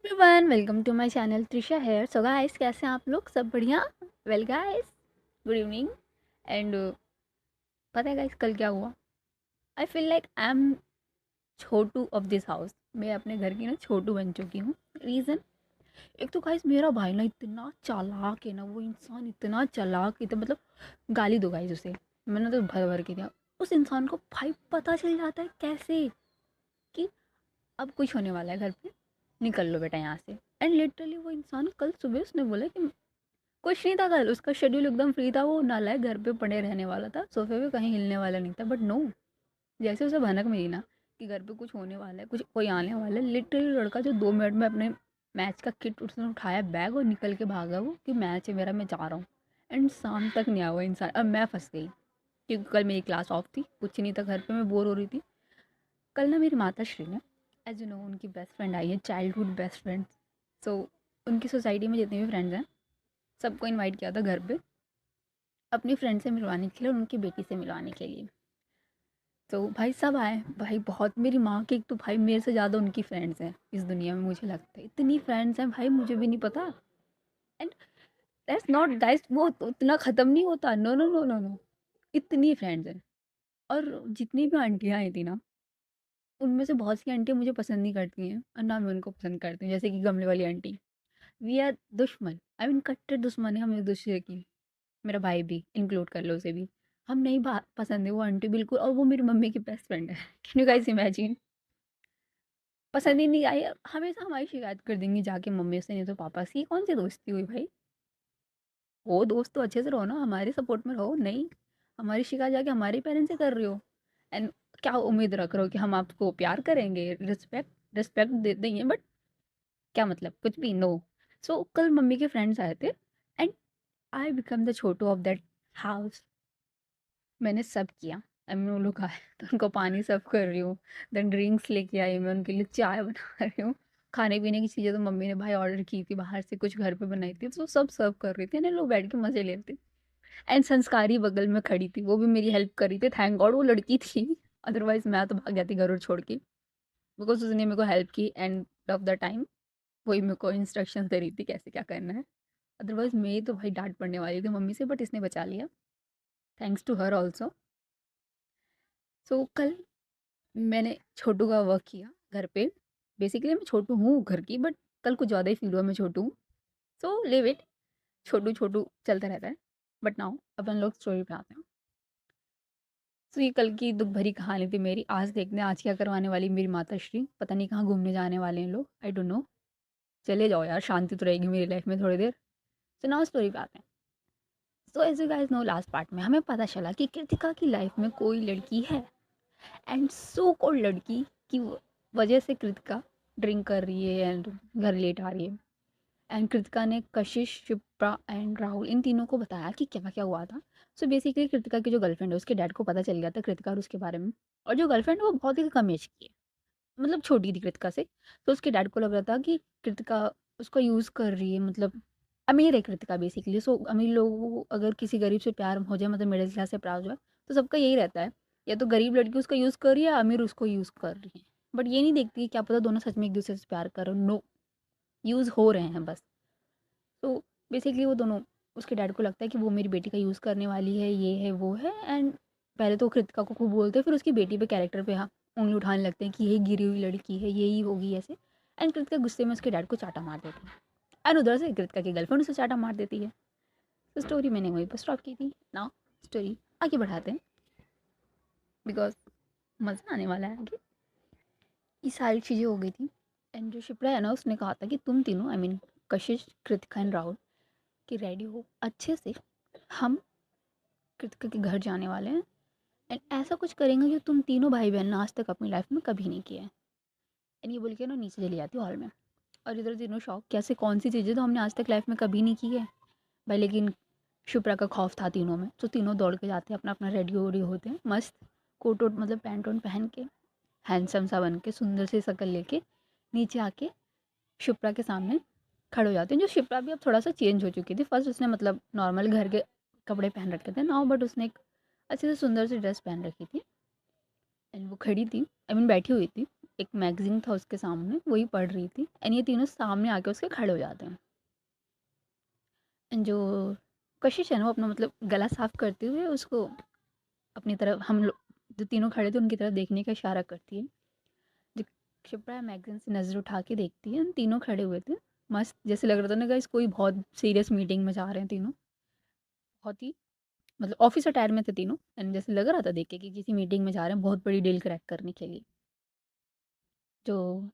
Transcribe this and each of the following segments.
Everyone, welcome to my channel Trisha here. So guys, कैसे हैं आप लोग? सब बढ़िया? Well guys, good evening. And पता है गाइस कल क्या हुआ? I feel like I am Chhotu of this house. मैं अपने घर की ना छोटू बन चुकी हूँ। रीज़न, एक तो गाइस मेरा भाई ना इतना चालाक है ना, वो इंसान इतना चालाक, इतना मतलब गाली दो गाइस उसे, मैंने तो भर भर के दिया। उस इंसान को भाई पता चल जाता है कैसे कि अब कुछ होने वाला है घर पे, निकल लो बेटा यहाँ से। एंड लिटरली वो इंसान कल सुबह उसने बोला कि कुछ नहीं था, कल उसका शेड्यूल एकदम फ्री था, वो नालायक घर पे पड़े रहने वाला था, सोफे पे कहीं हिलने वाला नहीं था। बट नो, जैसे उसे भनक मिली ना कि घर पे कुछ होने वाला है, कुछ कोई आने वाला है, लिटरली लड़का जो 2 मिनट में अपने मैच का किट उसने उठाया बैग और निकल के भागा वो कि मैच है मेरा, मैं जा रहा हूँ। एंड शाम तक नहीं आया वो इंसान। अब मैं फंस गई क्योंकि कल मेरी क्लास ऑफ थी, कुछ नहीं था घर पे, मैं बोर हो रही थी। कल ना मेरी माता श्री ने, एज यू नो, उनकी बेस्ट फ्रेंड आई है, चाइल्डहुड बेस्ट फ्रेंड। सो उनकी सोसाइटी में जितने भी फ्रेंड्स हैं सबको इनवाइट किया था घर पे अपनी फ्रेंड से मिलवाने के लिए और उनकी बेटी से मिलवाने के लिए। तो भाई सब आए भाई, बहुत, मेरी माँ के एक तो भाई मेरे से ज़्यादा उनकी फ्रेंड्स हैं इस दुनिया में, मुझे लगता है इतनी फ्रेंड्स हैं भाई, मुझे भी नहीं पता। एंड दैट्स नॉट दैट्स, वो तो इतना ख़त्म नहीं होता, no no no no no, इतनी फ्रेंड्स हैं। और जितनी भी आंटियाँ आई थी ना, उनमें से बहुत सी आंटियाँ मुझे पसंद नहीं करती हैं और ना मैं उनको पसंद करती हूँ, जैसे कि गमले वाली आंटी। वी आर दुश्मन, आई मीन कट्टर दुश्मन है हम एक दूसरे की। मेरा भाई भी इंक्लूड कर लो उसे भी, हम नहीं पसंद है वो आंटी बिल्कुल, और वो मेरी मम्मी की बेस्ट फ्रेंड है। Can you guys imagine? पसंद ही नहीं आई, हमेशा हमारी शिकायत कर देंगी जाके मम्मी से, नहीं तो पापा से। ये कौन सी दोस्ती हुई भाई? हो दोस्त तो अच्छे से रहो ना, हमारे सपोर्ट में रहो, नहीं हमारी शिकायत जाके हमारे पेरेंट्स से कर रहे हो। एंड क्या उम्मीद रख रहे हो कि हम आपको प्यार करेंगे, रिस्पेक्ट रिस्पेक्ट दे देंगे? बट क्या मतलब, कुछ भी नो। सो कल मम्मी के फ्रेंड्स आए थे and I become the Chhotu of that house. मैंने सब किया। अब मैं उन लोग आए तो उनको पानी सर्व कर रही हूँ, देन ड्रिंक्स लेके आई, मैं उनके लिए चाय बना रही हूँ। खाने पीने की चीज़ें तो मम्मी ने भाई ऑर्डर की थी बाहर से, कुछ घर पे बनाई थी, तो सब सर्व कर रही थी, लोग बैठ के मज़े ले रहे थे। एंड संस्कारी बगल में खड़ी थी, वो भी मेरी हेल्प कर रही थी, थैंक गॉड वो लड़की थी। अदरवाइज मैं तो भाग जाती घर और छोड़ के, बिकॉज उसने मेरे को हेल्प की एंड ऑफ द टाइम वही मेरे को इंस्ट्रक्शन दे रही थी कैसे क्या करना है। अदरवाइज मेरी तो भाई डांट पड़ने वाली थी मम्मी से, बट इसने बचा लिया, थैंक्स टू हर ऑल्सो। सो कल मैंने छोटू का वर्क किया घर पे। बेसिकली मैं छोटू हूँ घर की, बट कल कुछ ज़्यादा ही फील हुआ मैं छोटू हूँ। सो लिव इट, छोटू छोटू चलता रहता है। बट नाउ अपन लोग स्टोरी पे आते हैं। सो ये कल की दुख भरी कहानी थी मेरी। आज देखते हैं आज क्या करवाने वाली मेरी माता श्री, पता नहीं कहाँ घूमने जाने वाले हैं लोग, आई डोंट नो। चले जाओ यार, शांति तो रहेगी मेरी लाइफ में थोड़ी देर। सो नाउ स्टोरी पे आते हैं। So as you guys know, last part में हमें पता चला कि कृतिका की लाइफ में कोई लड़की है, एंड सो कॉल्ड लड़की की वजह से कृतिका ड्रिंक कर रही है एंड घर लेट आ रही है। एंड कृतिका ने कशिश, शिप्रा एंड राहुल इन तीनों को बताया कि क्या क्या हुआ था। सो बेसिकली कृतिका की जो गर्लफ्रेंड है उसके डैड को पता चल गया था कृतिका और उसके बारे में। और जो गर्लफ्रेंड है वो बहुत ही कम एज की है, मतलब छोटी थी कृतिका से। तो उसके डैड को लग रहा था कि कृतिका उसको यूज़ कर रही है, मतलब अमीर है कृतिका बेसिकली। सो अमीर लोगों को अगर किसी गरीब से प्यार हो जाए, मतलब मिडिल क्लास से प्यार हो जाए, तो सबका यही रहता है, या तो गरीब लड़की उसका यूज़ कर रही है या अमीर उसको यूज़ कर रही है। बट ये नहीं देखती कि क्या पता दोनों सच में एक दूसरे से प्यार कर रहे हो। नो, यूज़ हो रहे हैं बस। तो बेसिकली वो दोनों, उसके डैड को लगता है कि वो मेरी बेटी का यूज़ करने वाली है, ये है वो है। एंड पहले तो कृतिका को खूब बोलते हैं, फिर उसकी बेटी पे कैरेक्टर पे हाँ उंगली उठाने लगते हैं कि यही गिरी हुई लड़की है, यही होगी ऐसे। एंड कृतिका गुस्से में उसके डैड को चाटा मार देती है। एंड उधर से कृतिका की गर्लफ्रेंड उसे चाटा मार देती है। तो स्टोरी मैंने वहीं पर स्टॉप की थी। नाउ स्टोरी आगे बढ़ाते हैं, बिकॉज मज़ा आने वाला है आगे। ये सारी चीज़ें हो गई थी। एंड जो शिप्रा है ना, उसने कहा था कि तुम तीनों, I mean Kashish, Kritika and Rahul, कि रेडी हो अच्छे से, हम कृतिका के घर जाने वाले हैं। एंड ऐसा कुछ करेंगे जो तुम तीनों भाई बहन ने आज तक अपनी लाइफ में कभी नहीं किया है। एंड ये बोल के ना नीचे चली जाती हॉल में। और इधर तीनों शौक, कैसे कौन सी चीज़ें तो हमने आज तक लाइफ में कभी नहीं की है भाई। लेकिन शुभ्रा का खौफ था तीनों में, तो तीनों दौड़ के जाते हैं, अपना अपना रेडी वोडी होते हैं मस्त, कोट वोट मतलब पैंट वोट पहन के, हैंडसम सा बन के, सुंदर सी शक्ल लेके नीचे आके शिप्रा के सामने खड़े हो जाते हैं। जो शिप्रा भी अब थोड़ा सा चेंज हो चुकी थी। फर्स्ट उसने मतलब नॉर्मल घर के कपड़े पहन रखे थे नाउ, बट उसने एक अच्छे से सुंदर सी ड्रेस पहन रखी थी। एंड वो खड़ी थी, आई मीन बैठी हुई थी। एक मैगज़ीन था उसके सामने, वही पढ़ रही थी एंड ये तीनों सामने आके उसके खड़े हो जाते हैं। एंड जो कशिश है ना वो अपना मतलब गला साफ़ करते हुए उसको अपनी तरफ हम लोग जो तीनों खड़े थे उनकी तरफ देखने का इशारा करती है। जो शिप्रा मैगज़ीन से नज़र उठा के देखती है, उन तीनों खड़े हुए थे। मस्त जैसे लग रहा था ना गाइस कोई बहुत सीरियस मीटिंग में जा रहे हैं तीनों। बहुत ही मतलब ऑफ़िस अटायर में थे तीनों एंड जैसे लग रहा था देख के कि किसी मीटिंग में जा रहे हैं बहुत बड़ी डील क्रैक करने के लिए। जो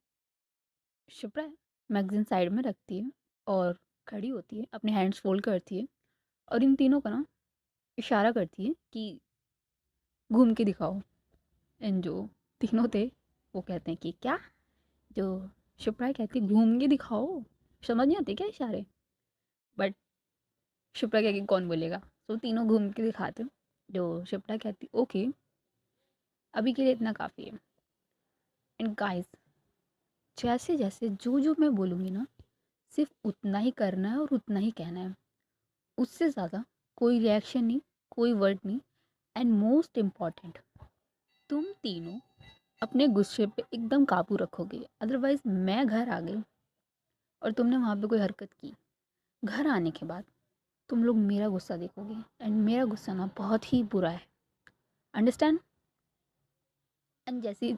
शिप्रा है मैगज़ीन साइड में रखती है और खड़ी होती है, अपने हैंड्स फ़ोल्ड करती है और इन तीनों को ना इशारा करती है कि घूम के दिखाओ। एंड जो तीनों थे वो कहते हैं कि क्या? जो शिप्रा कहती है घूम के दिखाओ। समझ नहीं आते क्या इशारे? बट शिप्रा कहती कौन बोलेगा? तो तीनों घूम के दिखाते हैं। जो शिप्रा कहती ओके अभी के लिए इतना काफ़ी है। एंड गाइस जैसे जैसे जो जो मैं बोलूँगी ना सिर्फ उतना ही करना है और उतना ही कहना है। उससे ज़्यादा कोई रिएक्शन नहीं, कोई वर्ड नहीं। एंड मोस्ट इम्पॉर्टेंट तुम तीनों अपने गुस्से पे एकदम काबू रखोगे, अदरवाइज मैं घर आ गई और तुमने वहाँ पे कोई हरकत की, घर आने के बाद तुम लोग मेरा गुस्सा देखोगे एंड मेरा गुस्सा ना बहुत ही बुरा है। अंडरस्टैंड? एंड जैसे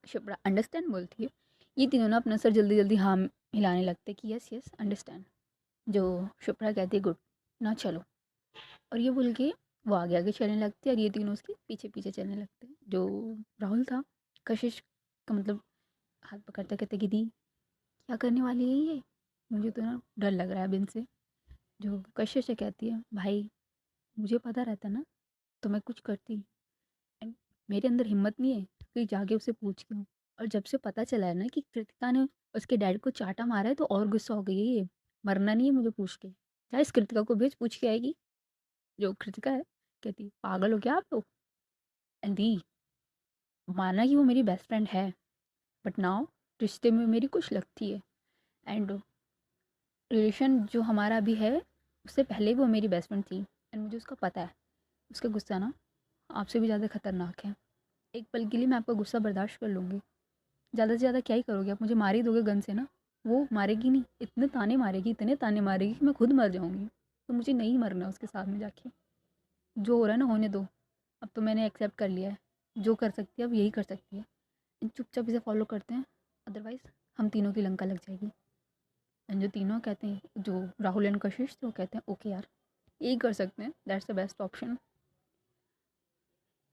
शिप्रा अंडरस्टैंड बोलती है ये तीनों ना अपना सर जल्दी जल्दी हाँ हिलाने लगते कि यस यस अंडरस्टैंड। जो शिप्रा कहती है गुड ना चलो, और ये बोल के वो आगे आगे चलने लगते हैं और ये तीनों उसके पीछे पीछे चलने लगते हैं। जो राहुल था कशिश का मतलब हाथ पकड़ते कहते कि दी क्या करने वाली है ये, मुझे तो ना डर लग रहा है अब इनसे। जो कशिश से कहती है भाई मुझे पता रहता ना तो मैं कुछ करती एंड मेरे अंदर हिम्मत नहीं है कि जाके उससे पूछ के हूँ। और जब से पता चला है ना कि कृतिका ने उसके डैड को चाटा मारा है तो और गुस्सा हो गई है ये। मरना नहीं है मुझे पूछ के, क्या इस कृतिका को भेज पूछ के आएगी। जो कृतिका है कहती पागल हो क्या आप लोग। एंड दी माना कि वो मेरी बेस्ट फ्रेंड है बट नाउ रिश्ते में मेरी कुछ लगती है एंड रिलेशन जो हमारा अभी है उससे पहले वो मेरी बेस्ट फ्रेंड थी एंड मुझे उसका पता है। उसका गुस्सा ना आपसे भी ज़्यादा खतरनाक है। एक पल के लिए मैं आपका गुस्सा बर्दाश्त कर लूँगी, ज़्यादा से ज़्यादा क्या ही करोगे आप, मुझे मार ही दोगे गन से ना। वो मारेगी नहीं, इतने ताने मारेगी इतने ताने मारेगी कि मैं खुद मर जाऊँगी। तो मुझे नहीं मरना उसके साथ में जाके। जो हो रहा है ना होने दो, अब तो मैंने एक्सेप्ट कर लिया है, जो कर सकती है अब यही कर सकती है। चुपचाप इसे फॉलो करते हैं अदरवाइज़ हम तीनों की लंका लग जाएगी। एंड जो तीनों कहते हैं जो राहुल एंड कशिश तो कहते हैं ओके यार यही कर सकते हैं, that's the best option.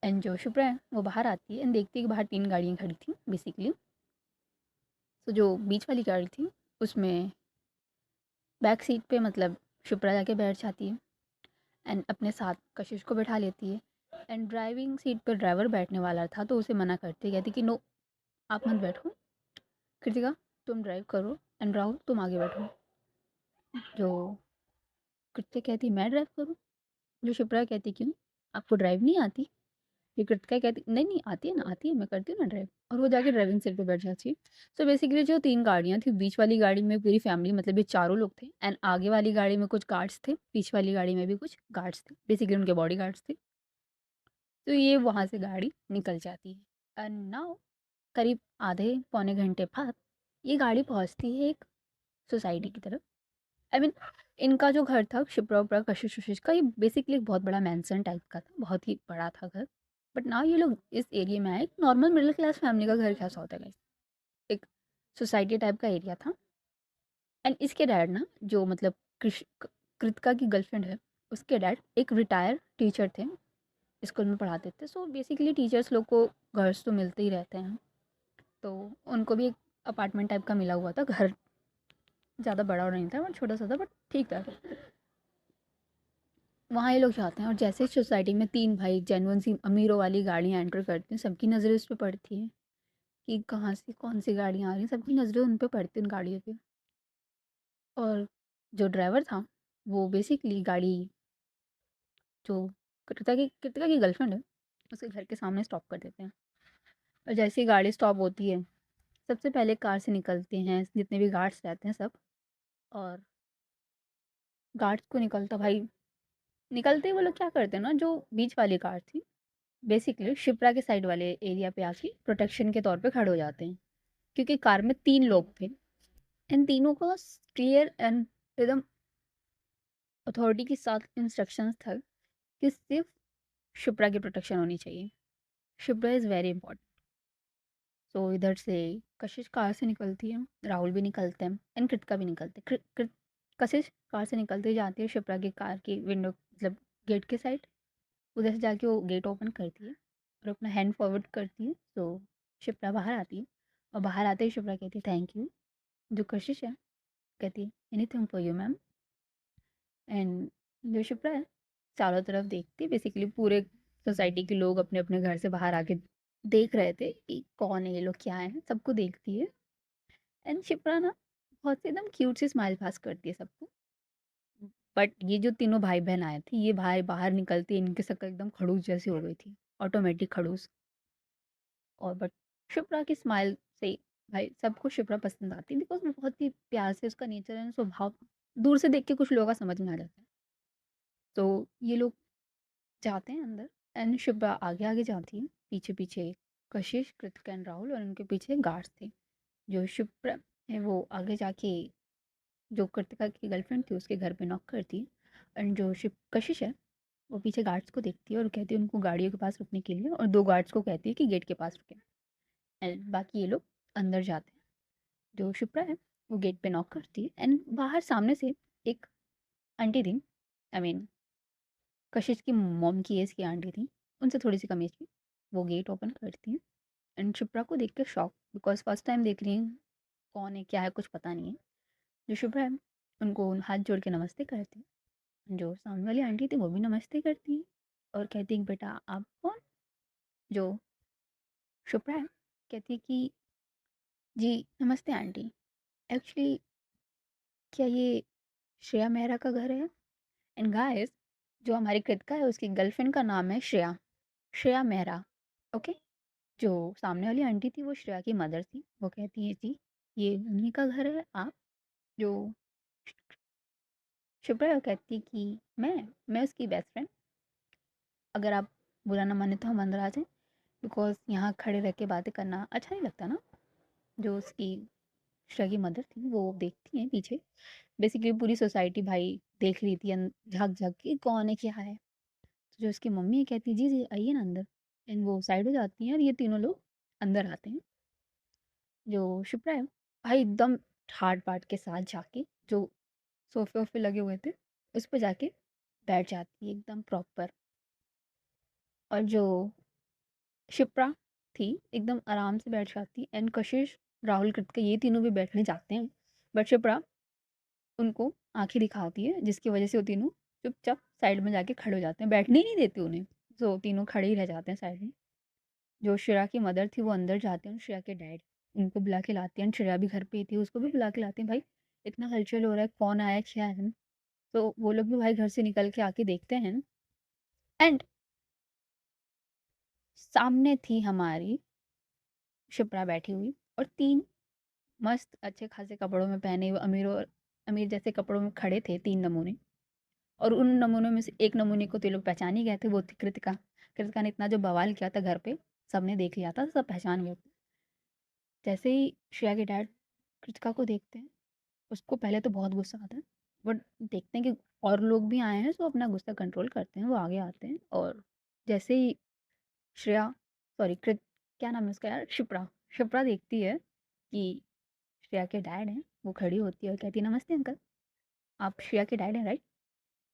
And जो शुभ्रा है वो बाहर आती है एंड देखती है कि बाहर 3 गाड़ियाँ खड़ी थी बेसिकली। सो जो बीच वाली गाड़ी थी उसमें बैक सीट पे मतलब शुभ्रा जाके बैठ जाती है एंड अपने साथ कशिश को बैठा लेती है। एंड ड्राइविंग सीट पर ड्राइवर बैठने वाला था तो उसे मना करती कहती कि नो आप मत बैठो, कृतिका तुम ड्राइव करो एंड राहुल तुम आगे बैठो। जो कृतिका कहती मैं ड्राइव करूँ, जो शुभ्रा कहती क्यों आपको ड्राइव नहीं आती। ये कृतिका कहती नहीं नहीं आती है ना, आती है मैं करती हूँ ना ड्राइव, और वो जाके ड्राइविंग सीट पे बैठ जाती है। सो बेसिकली जो 3 गाड़ियाँ थी बीच वाली गाड़ी में पूरी फैमिली मतलब ये चारों लोग थे एंड आगे वाली गाड़ी में कुछ गार्ड्स थे, पीछे वाली गाड़ी में भी कुछ गार्ड्स थे, बेसिकली उनके बॉडी गार्ड्स थे। तो ये वहाँ से गाड़ी निकल जाती है एंड नाउ करीब आधे पौने घंटे बाद ये गाड़ी पहुँचती है एक सोसाइटी की तरफ। आई मीन इनका जो घर था शिप्रा उपरा कशिश वशिश का ये बेसिकली एक बहुत बड़ा मैंसन टाइप का था, बहुत ही बड़ा था घर। बट नाउ ये लोग इस एरिया में आए, एक नॉर्मल मिडिल क्लास फैमिली का घर कैसा होता है guys? एक सोसाइटी टाइप का एरिया था। एंड इसके डैड ना जो मतलब कृतिका की गर्लफ्रेंड है उसके डैड एक रिटायर टीचर थे, स्कूल में पढ़ाते थे। सो बेसिकली टीचर्स लोग को घर्स तो मिलते ही रहते हैं, तो उनको भी एक अपार्टमेंट टाइप का मिला हुआ था घर। ज़्यादा बड़ा और नहीं था बट छोटा सा था बट ठीक था। वहाँ ये लोग जाते हैं और जैसे इस सोसाइटी में 3 भाई जेन्युइन सी अमीरों वाली गाड़ियाँ एंटर करती हैं सबकी नज़रें उस पे पड़ती हैं कि कहाँ से कौन सी गाड़ियाँ आ रही हैं, सबकी नज़रें उन पे पड़ती हैं उन गाड़ियों पे। और जो ड्राइवर था वो बेसिकली गाड़ी जो कृतिका की गर्लफ्रेंड है उसके घर के सामने स्टॉप कर देते हैं। और जैसे ही गाड़ी स्टॉप होती है सबसे पहले कार से निकलते हैं जितने भी गार्ड्स रहते हैं सब। और गार्ड्स को निकलता भाई निकलते ही वो लोग क्या करते हैं ना, जो बीच वाली कार थी बेसिकली शिप्रा के साइड वाले एरिया पे आके प्रोटेक्शन के तौर पे खड़े हो जाते हैं। क्योंकि कार में 3 लोग थे। इन तीनों को क्लियर एंड एकदम अथॉरिटी के साथ इंस्ट्रक्शंस था कि सिर्फ शिप्रा की प्रोटेक्शन होनी चाहिए। Shipra is very important. So इधर से कशिश कार से निकलती है, राहुल भी निकलते हैं एंड कृतिका भी निकलते हैं। कशिश कार से निकलते जाती है शिप्रा की कार की विंडो मतलब गेट के साइड। उधर से जाके वो गेट ओपन करती है और अपना हैंड फॉरवर्ड करती है। तो शिप्रा बाहर आती है और बाहर आते ही शिप्रा कहती है थैंक यू। जो कशिश है कहती है anything for you ma'am. And जो शिप्रा है चारों तरफ देखती है। बेसिकली पूरे सोसाइटी के लोग अपने अपने घर से बाहर आके देख रहे थे कि कौन है ये लोग, क्या है, सबको देखती है। एंड शिप्रा ना बहुत से एकदम क्यूट सी स्माइल पास करती है सबको। बट ये जो तीनों भाई बहन आए थे, ये भाई बाहर निकलते इनकी शक्ल एकदम खड़ूस जैसी हो गई थी, ऑटोमेटिक खड़ूस। और बट शिप्रा की स्माइल से भाई सबको शिप्रा पसंद आती है, बिकॉज वो बहुत ही प्यार से, उसका नेचर एंड स्वभाव दूर से देख के कुछ लोगों का समझ में आ जाता है। तो ये लोग जाते हैं अंदर एंड शिप्रा आगे आगे जाती है, पीछे पीछे कशिश, कृतिका एंड राहुल, और उनके पीछे गार्ड्स थे। जो शिप्रा है वो आगे जाके जो कृतिका की गर्लफ्रेंड थी उसके घर पे नॉक करती है। एंड जो शिप कशिश है वो पीछे गार्ड्स को देखती है और कहती है उनको गाड़ियों के पास रुकने के लिए, और 2 गार्ड्स को कहती है कि गेट के पास रुकें। एंड बाकी ये लोग अंदर जाते हैं। जो शिप्रा है वो गेट पे नॉक करती है एंड बाहर सामने से एक आंटी थी, आई मीन कशिश की मॉम की एज की आंटी थी, उनसे थोड़ी सी कम एज की। वो गेट ओपन करती है एंड शिप्रा को देख के शॉक, बिकॉज फर्स्ट टाइम देख रही हैं कौन है क्या है कुछ पता नहीं है। जो शिप्रा है उनको हाथ जोड़ के नमस्ते करती है। जो सामने वाली आंटी थी वो भी नमस्ते करती है और कहती है बेटा आप कौन। जो शिप्रा है कहती है कि जी नमस्ते आंटी, एक्चुअली क्या ये श्रेया मेहरा का घर है। एंड गाइस जो हमारी कृतिका है उसकी गर्लफ्रेंड का नाम है श्रेया, श्रेया मेहरा। ओके। जो सामने वाली आंटी थी वो श्रेया की मदर थी। वो कहती है जी ये उन्हीं का घर है। आप जो शिप्रा कहती है कि मैं उसकी बेस्ट फ्रेंड, अगर आप बुरा ना माने तो हम अंदर आ जाएं, बिकॉज यहाँ खड़े रह के बातें करना अच्छा नहीं लगता ना। जो उसकी श्रेया की मदर थी वो देखती हैं पीछे, बेसिकली पूरी सोसाइटी भाई देख रही थी झाँक झाँक के कौन है क्या है। तो जो उसकी मम्मी है कहती है जी जी आइए ना अंदर। एंड वो साइड हो जाती हैं और ये तीनों लोग अंदर आते हैं। जो शिप्रा है भाई एकदम ठाट बाट के साथ जाके जो सोफे वोफे लगे हुए थे उस पर जाके बैठ जाती है एकदम प्रॉपर। और जो शिप्रा थी एकदम आराम से बैठ जाती एंड कशिश, राहुल, कृतिका ये तीनों भी बैठने जाते हैं। बट शिप्रा उनको आंखें दिखाती है जिसकी वजह से वो तीनों चुपचाप साइड में जाके खड़े हो जाते हैं, बैठने ही नहीं देते उन्हें। तो तीनों खड़े ही रह जाते हैं साइड में। जो श्रेया की मदर थी वो अंदर जाते हैं, श्रेया के डैड उनको बुला के लाते हैं। श्रेया भी घर पे ही थी, उसको भी बुला के लाते हैं। भाई इतना हलचल हो रहा है, कौन आया क्या है। तो वो लोग भी भाई घर से निकल के आके देखते हैं। एंड सामने थी हमारी शिप्रा बैठी हुई और 3 मस्त अच्छे खासे कपड़ों में पहने हुए अमीर जैसे कपड़ों में खड़े थे 3 नमूने। और उन नमूनों में से एक नमूने को तो ये लोग पहचान ही गए थे, वो थी कृतिका। कृतिका ने इतना जो बवाल किया था घर पे, सबने देख लिया था, सब पहचान गए थे। जैसे ही श्रेया के डैड कृतिका को देखते हैं उसको पहले तो बहुत गुस्सा आता है, बट देखते हैं कि और लोग भी आए हैं तो अपना गुस्सा कंट्रोल करते हैं, वो आगे आते हैं। और जैसे ही श्रेया, सॉरी कृत क्या नाम है उसका यार, शिप्रा, शिप्रा देखती है कि श्रेया के डैड हैं, वो खड़ी होती है और कहती है नमस्ते अंकल, आप श्रेया के डैड हैं राइट।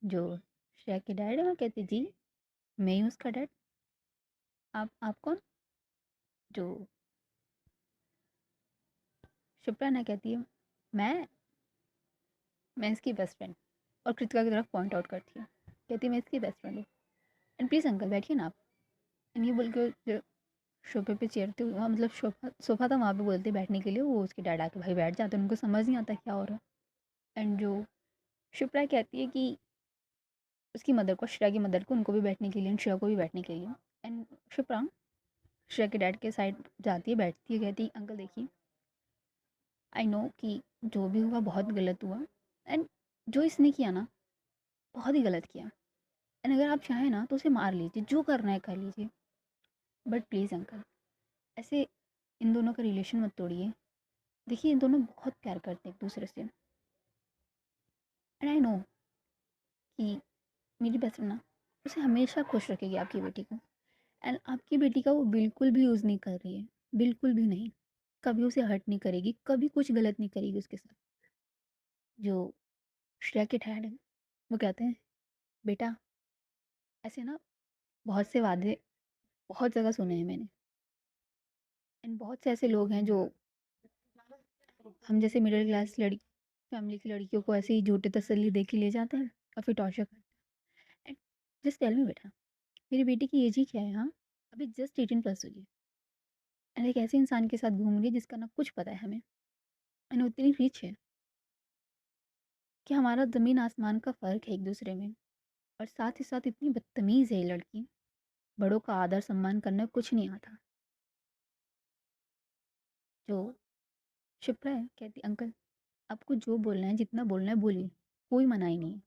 जो श्रेया के डैड है वो कहते जी मैं ही हूँ उसका डैड। आप कौन। जो शिप्रा ना कहती है मैं मैं इसकी बेस्ट फ्रेंड, और कृतिका की तरफ पॉइंट आउट करती है, कहती है मैं इसकी बेस्ट फ्रेंड हूँ। एंड प्लीज़ अंकल बैठिए ना आप। एंड ये बोल के जो सोफे पे चेयर थी वहाँ, मतलब सोफा सोफा था वहाँ पे बोलते बैठने के लिए, वो उसके डैड आके भाई बैठ जाते हैं, उनको समझ नहीं आता क्या हो रहा है। एंड जो शिप्रा कहती है कि उसकी मदर को, श्रेया की मदर को, उनको भी बैठने के लिए एंड श्रेया को भी बैठने के लिए। एंड शिप्रा श्रेया के डैड के साइड जाती है, बैठती है, कहती है अंकल देखिए आई नो कि जो भी हुआ बहुत गलत हुआ, एंड जो इसने किया ना बहुत ही गलत किया। एंड अगर आप चाहें ना तो उसे मार लीजिए, जो करना है कर लीजिए, बट प्लीज़ अंकल ऐसे इन दोनों का रिलेशन मत तोड़िए। देखिए, ये दोनों बहुत प्यार करते हैं एक दूसरे से, एंड आई नो कि मेरी बेस्ट फ्रेंड ना उसे हमेशा खुश रखेगी, आपकी बेटी को। एंड आपकी बेटी का वो बिल्कुल भी यूज़ नहीं कर रही है, बिल्कुल भी नहीं। कभी उसे हर्ट नहीं करेगी, कभी कुछ गलत नहीं करेगी उसके साथ। जो श्रेया के डैड हैं, वो कहते हैं, बेटा ऐसे ना बहुत से वादे बहुत जगह सुने हैं मैंने, एंड बहुत से ऐसे लोग हैं जो हम जैसे मिडिल क्लास लड़की फैमिली की लड़कियों को ऐसे ही झूठे तसल्ली दे के ले जाते हैं और फिर टॉर्चर करते हैं। एंड जस्ट टेल मी बेटा, मेरी बेटी की एज ही क्या है? हाँ, अभी जस्ट 18+ हुई है, एंड एक ऐसे इंसान के साथ घूम रही है जिसका ना कुछ पता है हमें, एंड उतनी रिच है कि हमारा ज़मीन आसमान का फ़र्क है एक दूसरे में। और साथ ही साथ इतनी बदतमीज़ है ये लड़की, बड़ों का आदर सम्मान करना कुछ नहीं आता। जो शिप्रा है कहती, अंकल आपको जो बोलना है जितना बोलना है बोलिए, कोई मनाही नहीं है।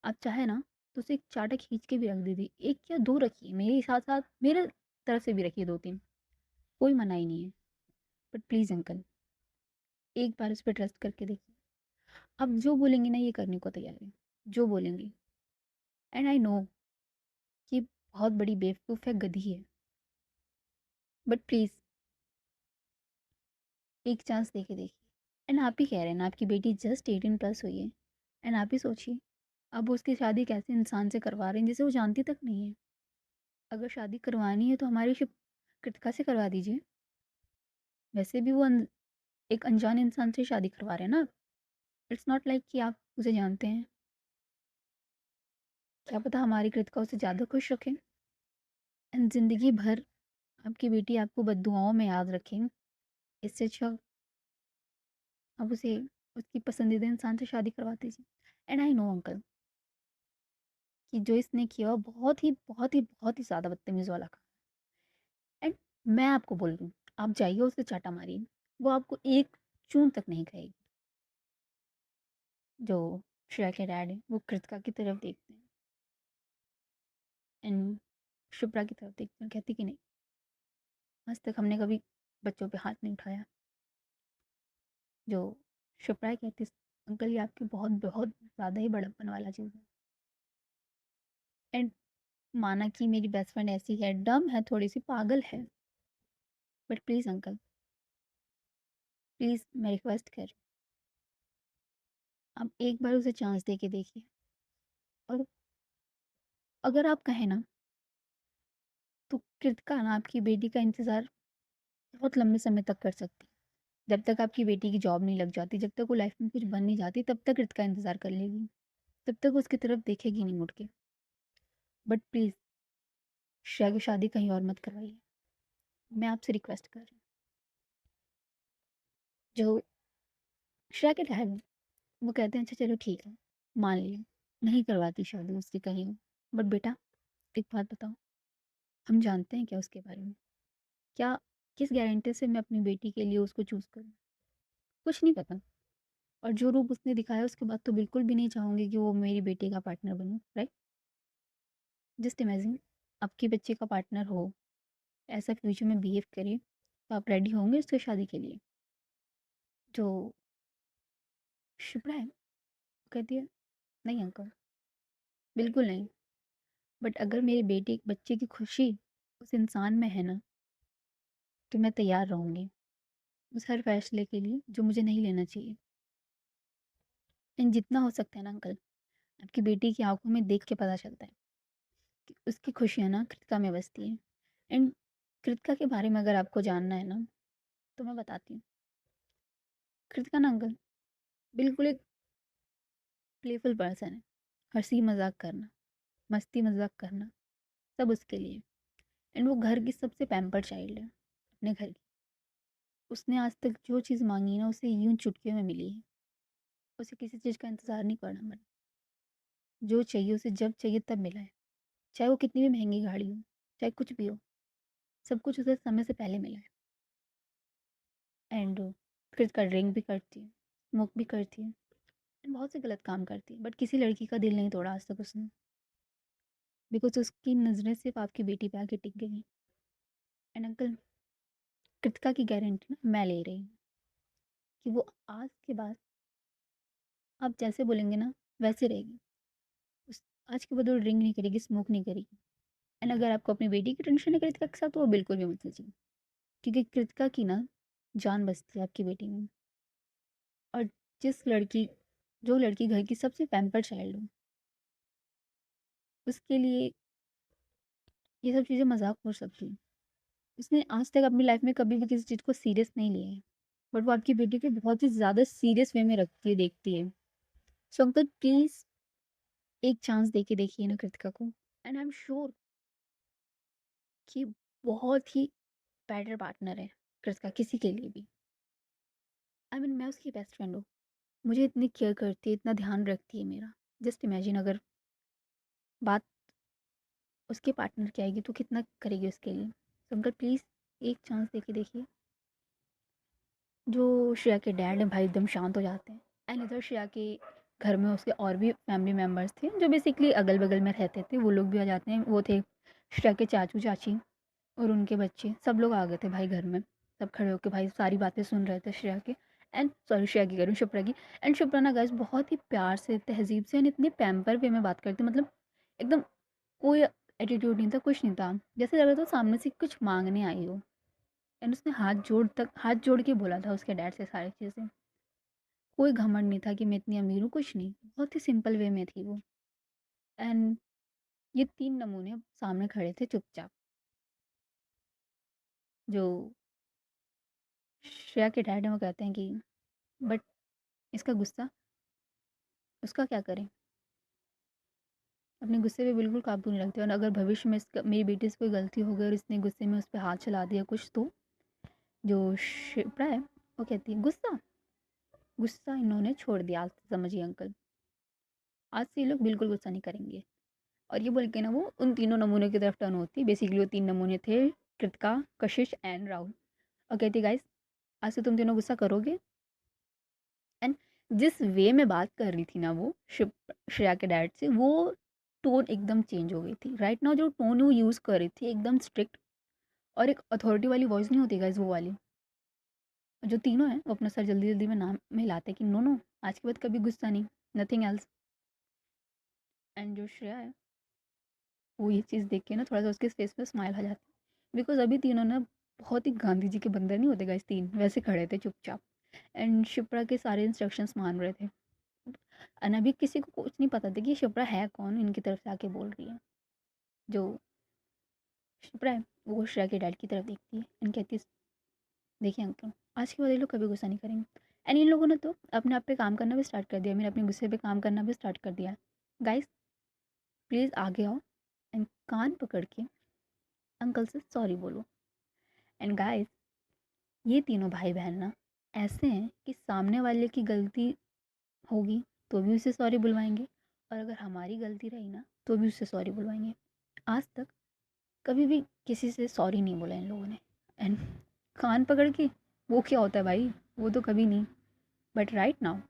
आप चाहे ना तो उसे एक चाटा खींच के भी रख दीजिए, एक या दो रखिए, मेरे साथ साथ मेरे तरफ से भी रखिए दो तीन, कोई मनाही नहीं है। बट प्लीज़ अंकल, एक बार उस पर ट्रस्ट करके देखिए। आप जो बोलेंगे ना ये करने को तैयार है, जो बोलेंगे। एंड आई नो कि बहुत बड़ी बेवकूफ़ है, गधी है, बट प्लीज़ एक चांस दे के देखिए। एंड आप ही कह रहे हैं ना आपकी बेटी जस्ट 18+ हुई है, एंड आप ही सोचिए अब उसकी शादी कैसे इंसान से करवा रहे हैं जिसे वो जानती तक नहीं है। अगर शादी करवानी है तो हमारी शिप कृतिका से करवा दीजिए। वैसे भी वो एक अनजान इंसान से शादी करवा रहे हैं ना। इट्स नॉट लाइक कि आप उसे जानते हैं। क्या पता हमारी कृतिका उसे ज़्यादा खुश रखें, एंड ज़िंदगी भर आपकी बेटी आपको बद्दुआओं में याद रखें। इससे अच्छा आप उसे उसकी पसंदीदा इंसान से शादी करवा दीजिए। एंड आई नो अंकल कि जो इसने किया वो बहुत ही बहुत ही बहुत ही ज़्यादा बदतमीज़ वाला काम। एंड मैं आपको बोल रही हूँ, आप जाइए उसे चाटा मारिए, वो आपको एक चून तक नहीं कहेगी। जो श्रेया के डैड है वो कृतिका की तरफ देखते हैं, एंड शिप्रा की तरफ देखते हैं, कहती कि नहीं, आज तक हमने कभी बच्चों पे हाथ नहीं उठाया। जो शिप्रा कहती, अंकल ये आपकी बहुत बहुत ज़्यादा ही बड़प्पन वाला चीज़ है। एंड माना कि मेरी बेस्ट फ्रेंड ऐसी है, डम है, थोड़ी सी पागल है, बट प्लीज़ अंकल, प्लीज़ मैं रिक्वेस्ट कर रही हूँ, आप एक बार उसे चांस दे के देखिए। और अगर आप कहें ना तो कृतिका ना आपकी बेटी का इंतज़ार बहुत लंबे समय तक कर सकती है। जब तक आपकी बेटी की जॉब नहीं लग जाती, जब तक वो लाइफ में कुछ बन नहीं जाती, तब तक कृतिका इंतज़ार कर लेगी, तब तक उसकी तरफ देखेगी नहीं मुड़ के। बट प्लीज़ श्रेया की शादी कहीं और मत करवाइए, मैं आपसे रिक्वेस्ट कर रही हूँ। जो श्रेया के डैड हैं, वो कहते हैं, अच्छा चलो ठीक है, मान लिया, नहीं करवाती शादी उसकी कहीं। बट बेटा एक बात बताओ, हम जानते हैं क्या उसके बारे में? क्या किस गारंटी से मैं अपनी बेटी के लिए उसको चूज़ करूँ? कुछ नहीं पता। और जो रूप उसने दिखाया उसके बाद तो बिल्कुल भी नहीं चाहूँगी कि वो मेरी बेटी का पार्टनर बने, राइट? जस्ट इमेजिन आपके बच्चे का पार्टनर हो, ऐसा फ्यूचर में बिहेव करे, तो आप रेडी होंगे उसकी शादी के लिए? जो शिप्रा है, वो कहती है, नहीं अंकल, बिल्कुल नहीं। बट अगर मेरे बेटे बच्चे की खुशी उस इंसान में है ना, तो मैं तैयार रहूँगी उस हर फैसले के लिए जो मुझे नहीं लेना चाहिए। एंड जितना हो सकता है ना अंकल, आपकी बेटी की आंखों में देख के पता चलता है कि उसकी खुशियाँ ना कृतिका में बसती है। एंड कृतिका के बारे में अगर आपको जानना है ना, तो मैं बताती हूँ। कृतिका ना अंकल बिल्कुल एक प्लेफुल पर्सन है, हंसी मजाक करना, मस्ती मजाक करना, सब उसके लिए। एंड वो घर की सबसे पैम्पर्ड चाइल्ड है अपने घर की। उसने आज तक जो चीज़ मांगी ना उसे यूं चुटकियों में मिली है। उसे किसी चीज़ का इंतज़ार नहीं करना पड़ा, जो चाहिए उसे जब चाहिए तब मिला है। चाहे वो कितनी भी महंगी गाड़ी हो, चाहे कुछ भी हो, सब कुछ उसे समय से पहले मिला है। एंड फिर का ड्रिंक भी करती है, स्मोक भी करती है, एंड बहुत से गलत काम करती है, बट किसी लड़की का दिल नहीं तोड़ा आज तक उसने, बिकॉज उसकी नज़रें सिर्फ आपकी बेटी पे आके टिक गई हैं। एंड अंकल कृतिका की गारंटी ना मैं ले रही हूँ कि वो आज के बाद आप जैसे बोलेंगे ना वैसे रहेगी। उस आज के बाद वो ड्रिंक नहीं करेगी, स्मोक नहीं करेगी। एंड अगर आपको अपनी बेटी की टेंशन है कृतिका के साथ तो वो बिल्कुल भी मत लीजिए, क्योंकि कृतिका की ना जान बसती है आपकी बेटी में। और जो लड़की घर की सबसे पैम्पर्ड चाइल्ड हो, उसके लिए ये सब चीज़ें मजाक हो सकती है। उसने आज तक अपनी लाइफ में कभी भी किसी चीज़ को सीरियस नहीं लिया है, बट वो आपकी बेटी को बहुत ही ज़्यादा सीरियस वे में रखती है, देखती है। सो अंकल प्लीज़ एक चांस दे के देखिए ना कृतिका को, एंड आई एम श्योर कि बहुत ही बेटर पार्टनर है कृतिका किसी के लिए भी। मैं उसकी बेस्ट फ्रेंड हूँ, मुझे इतनी केयर करती है, इतना ध्यान रखती है मेरा। जस्ट इमेजिन अगर बात उसके पार्टनर की आएगी तो कितना करेगी उसके लिए। तो अंकल प्लीज़ एक चांस दे के देखिए। जो श्रेया के डैड हैं भाई एकदम शांत हो जाते हैं। एंड इधर श्रेया के घर में उसके और भी फैमिली मेम्बर्स थे जो बेसिकली अगल बगल में रहते थे, वो लोग भी आ जाते हैं। वो थे श्रेया के चाचू चाची और उनके बच्चे, सब लोग आ गए थे भाई घर में। सब खड़े होकर भाई सारी बातें सुन रहे थे श्रेया के। एंड सॉरी श्रेया की करूँ, शिप्रा की। एंड शिप्रा ना गाइस बहुत ही प्यार से, तहजीब से, एंड इतने पैम्पर वे में बात करते, मतलब एकदम कोई एटीट्यूड नहीं था, कुछ नहीं था। जैसे लग रहा था सामने से कुछ मांगने आई हो। एंड उसने हाथ जोड़ के बोला था उसके डैड से सारी चीज़ें। कोई घमंड नहीं था कि मैं इतनी अमीर हूँ, कुछ नहीं, बहुत ही सिंपल वे में थी वो। एंड ये 3 नमूने सामने खड़े थे चुपचाप। जो श्रेया के डैड हैं वो कहते हैं कि बट इसका गुस्सा, उसका क्या करें? अपने गुस्से पे बिल्कुल काबू नहीं रखते, और अगर भविष्य में इसका मेरी बेटी से कोई गलती हो गई और इसने गुस्से में उस पर हाथ चला दिया कुछ, तो जो शिप्रा है वो कहती है गुस्सा, गुस्सा इन्होंने छोड़ दिया आज से, समझिए अंकल। आज से ये लोग बिल्कुल गुस्सा नहीं करेंगे। और ये बोल के ना वो उन तीनों नमूनों की तरफ टर्न होती है। बेसिकली वो 3 नमूने थे, कृतिका, कशिश एंड राहुल। और कहती गाइस आज से तुम तीनों गुस्सा करोगे। एंड जिस वे में बात कर रही थी ना वो श्रेया के डैड से, वो टोन एकदम चेंज हो गई थी। राइट नाउ जो टोन वो यूज़ कर रही थी एकदम स्ट्रिक्ट, और एक अथॉरिटी वाली वॉइस नहीं होती गाइस, वो वाली। जो तीनों हैं वो अपना सर जल्दी जल्दी में नाम में हिलाते कि नो नो, आज के बाद कभी गुस्सा नहीं, नथिंग एल्स। एंड जो श्रेया है वो ये चीज़ देख के ना थोड़ा सा उसके फेस पे स्माइल आ जाती है, बिकॉज अभी तीनों ना बहुत ही गांधी जी के बंदर नहीं होते गाइस, तीन वैसे खड़े थे चुपचाप। एंड शिप्रा के सारे इंस्ट्रक्शंस मान रहे थे। एंड अभी किसी को कुछ नहीं पता था कि शिप्रा है कौन, इनकी तरफ से आके बोल रही है। जो शिप्रा है वो श्रेया के डैड की तरफ देखती है एंड कहती है देखिए अंकल, आज के बाद ये लोग कभी गुस्सा नहीं करेंगे। एंड इन लोगों ने तो अपने आप पे काम करना भी स्टार्ट कर दिया, मैंने अपने गुस्से पे काम करना भी स्टार्ट कर दिया। गाइस प्लीज़ आगे आओ एंड कान पकड़ के अंकल से सॉरी बोलो। एंड गाइस ये तीनों भाई बहन ना ऐसे हैं कि सामने वाले की गलती होगी तो भी उसे सॉरी बुलवाएंगे, और अगर हमारी गलती रही ना तो भी उससे सॉरी बुलवाएंगे। आज तक कभी भी किसी से सॉरी नहीं बोला इन लोगों ने। एंड कान पकड़ के, वो क्या होता है भाई, वो तो कभी नहीं। बट राइट नाउ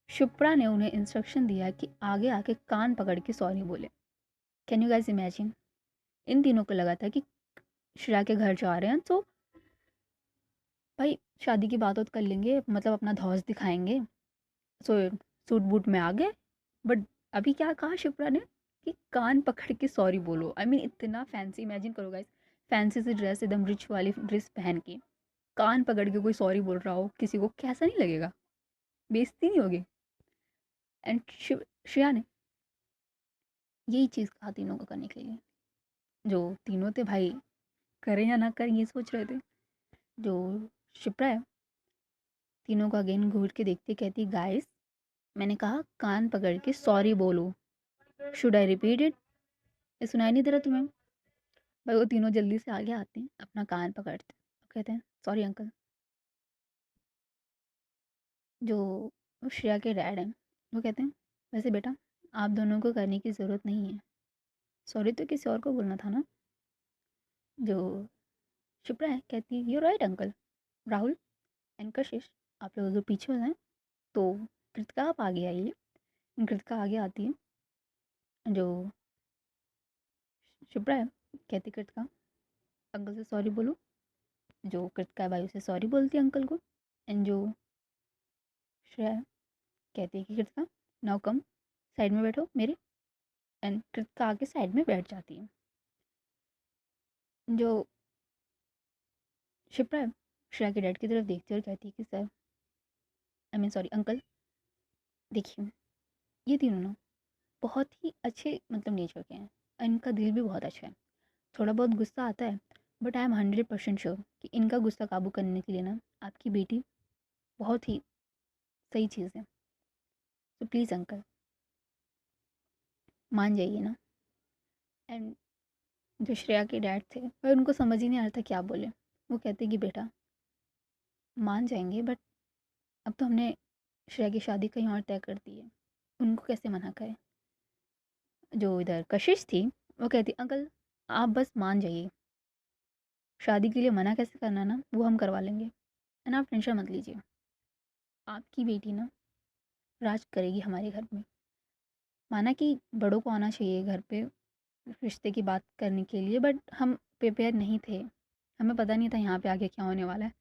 शिप्रा ने उन्हें इंस्ट्रक्शन दिया कि आगे आके कान पकड़ के सॉरी बोले। Can you guys imagine? इन तीनों को लगा था कि श्रेया के घर जा रहे हैं तो भाई शादी की बात कर लेंगे, मतलब अपना धौस दिखाएंगे, सो सूट बूट में आ गए। बट अभी क्या कहा शिप्रा ने कि कान पकड़ के सॉरी बोलो। इतना फैंसी, इमेजिन करो गाइस, फैंसी सी ड्रेस, एकदम रिच वाली ड्रेस पहन के कान पकड़ के कोई सॉरी बोल रहा हो, किसी को कैसा नहीं लगेगा? बेइज्जती नहीं होगी? एंड श्रेया ने यही चीज़ कहा तीनों को करने के लिए। जो तीनों थे भाई करें या ना करें ये सोच रहे थे। जो शिप्रा है तीनों को अगेन घूर के देखती कहती गाइस मैंने कहा कान पकड़ के सॉरी बोलो, शुड आई रिपीट इट? ये सुनाई नहीं दे रहा तुम्हें? भाई वो तीनों जल्दी से आगे आते हैं, अपना कान पकड़ते हैं, कहते हैं सॉरी अंकल। जो श्रेया के डैड हैं वो कहते हैं वैसे बेटा आप दोनों को करने की ज़रूरत नहीं है, सॉरी तो किसी और को बोलना था ना। जो शिप्रा है कहती है you right uncle. Rahul and कशिश आप लोग अगर पीछे हो जाएं तो कृतिका आप आगे आइए। कृतिका आगे आती है। जो शिप्रा है कहती कृतिका अंकल से सॉरी बोलो। जो कृतिका है भाई उसे सॉरी बोलती है अंकल को। एंड जो श्रेया कहती है कि कृतिका नाउ कम, साइड में बैठो मेरे। एंड कृतिका आके साइड में बैठ जाती है। जो शिप्रा है श्रेया के डैड की तरफ देखती है और कहती है कि sir, I mean sorry uncle, देखिए ये तीनों ना बहुत ही अच्छे मतलब नेचर के हैं, और इनका दिल भी बहुत अच्छा है। थोड़ा बहुत गुस्सा आता है, बट आई एम 100% श्योर कि इनका गुस्सा काबू करने के लिए ना आपकी बेटी बहुत ही सही चीज़ है। तो प्लीज़ अंकल मान जाइए ना। एंड जो श्रेया के डैड थे पर उनको समझ ही नहीं आ रहा था क्या बोले। वो कहते कि बेटा मान जाएंगे, बट अब तो हमने श्रेया की शादी कहीं और तय कर दी है, उनको कैसे मना करें। जो इधर कशिश थी वो कहती अंकल आप बस मान जाइए, शादी के लिए मना कैसे करना ना वो हम करवा लेंगे, एंड आप टेंशन मत लीजिए। आपकी बेटी ना राज करेगी हमारे घर में। माना कि बड़ों को आना चाहिए घर पे रिश्ते की बात करने के लिए, बट हम प्रिपेयर नहीं थे, हमें पता नहीं था यहाँ पे आगे क्या होने वाला है।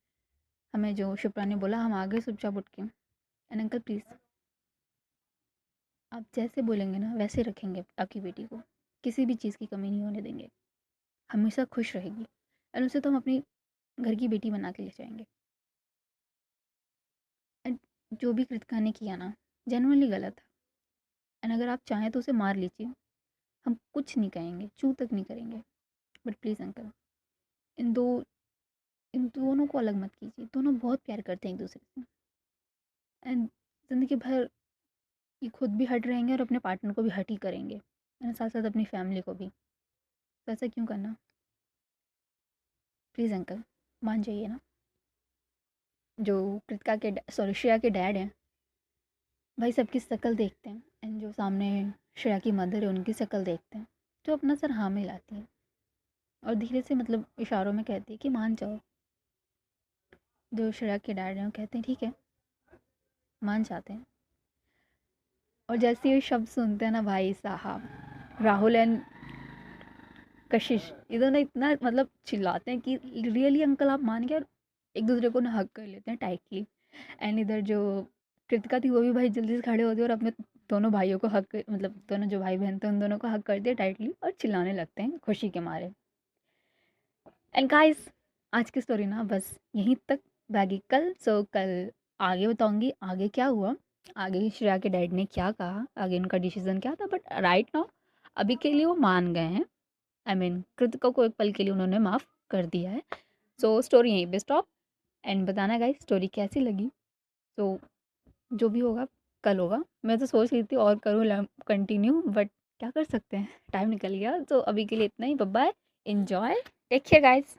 हमें जो शिप्रा ने बोला हम आगे चुपचाप उठ के। एंड अंकल प्लीज़ आप जैसे बोलेंगे ना वैसे रखेंगे आपकी बेटी को, किसी भी चीज़ की कमी नहीं होने देंगे, हमेशा खुश रहेगी। एंड उसे तो हम अपनी घर की बेटी बना के ले जाएंगे। एंड जो भी कृतिका ने किया ना जेनुइनली गलत है। एंड अगर आप चाहें तो उसे मार लीजिए, हम कुछ नहीं कहेंगे, चू तक नहीं करेंगे। बट प्लीज़ अंकल इन दो इन दोनों को अलग मत कीजिए, दोनों बहुत प्यार करते हैं एक दूसरे से। एंड ज़िंदगी भर ये खुद भी हट रहेंगे और अपने पार्टनर को भी हट ही करेंगे, एंड साथ साथ अपनी फैमिली को भी। तो ऐसा क्यों करना। प्लीज़ अंकल मान जाइए ना। जो कृतिका के सॉरी श्रेया के डैड हैं भाई सबकी शक्ल देखते हैं, एंड जो सामने श्रेया की मदर है उनकी शक्ल देखते हैं, जो अपना सर हाँ में लाती है और धीरे से मतलब इशारों में कहती है कि मान जाओ। जो श्रेया के डैड हैं वो कहते हैं ठीक है मान जाते हैं। और जैसे ये शब्द सुनते हैं ना भाई साहब, राहुल एंड कशिश इधर ना इतना मतलब चिल्लाते हैं कि रियली अंकल आप मान गए, और एक दूसरे को ना हक कर लेते हैं टाइटली। एंड इधर जो कृतिका थी वो भी भाई जल्दी से खड़े होती है और अपने दोनों भाइयों को हक मतलब दोनों जो भाई बहन थे उन दोनों को हक कर दिया टाइटली और चिल्लाने लगते हैं खुशी के मारे। एंड गाइस आज की स्टोरी ना बस यहीं तक बाकी कल आगे बताऊंगी आगे क्या हुआ, आगे श्रेया के डैड ने क्या कहा, आगे उनका डिसीजन क्या था। बट राइट नाउ अभी के लिए वो मान गए हैं, आई मीन कृतिका को एक पल के लिए उन्होंने माफ़ कर दिया है। सो स्टोरी यहीं पे स्टॉप। एंड बताना गाइस स्टोरी कैसी लगी। सो जो भी होगा कल होगा। मैं तो सोच रही थी और करूँ कंटिन्यू, बट क्या कर सकते हैं टाइम निकल गया। तो अभी के लिए इतना ही, bye bye, enjoy, take care guys.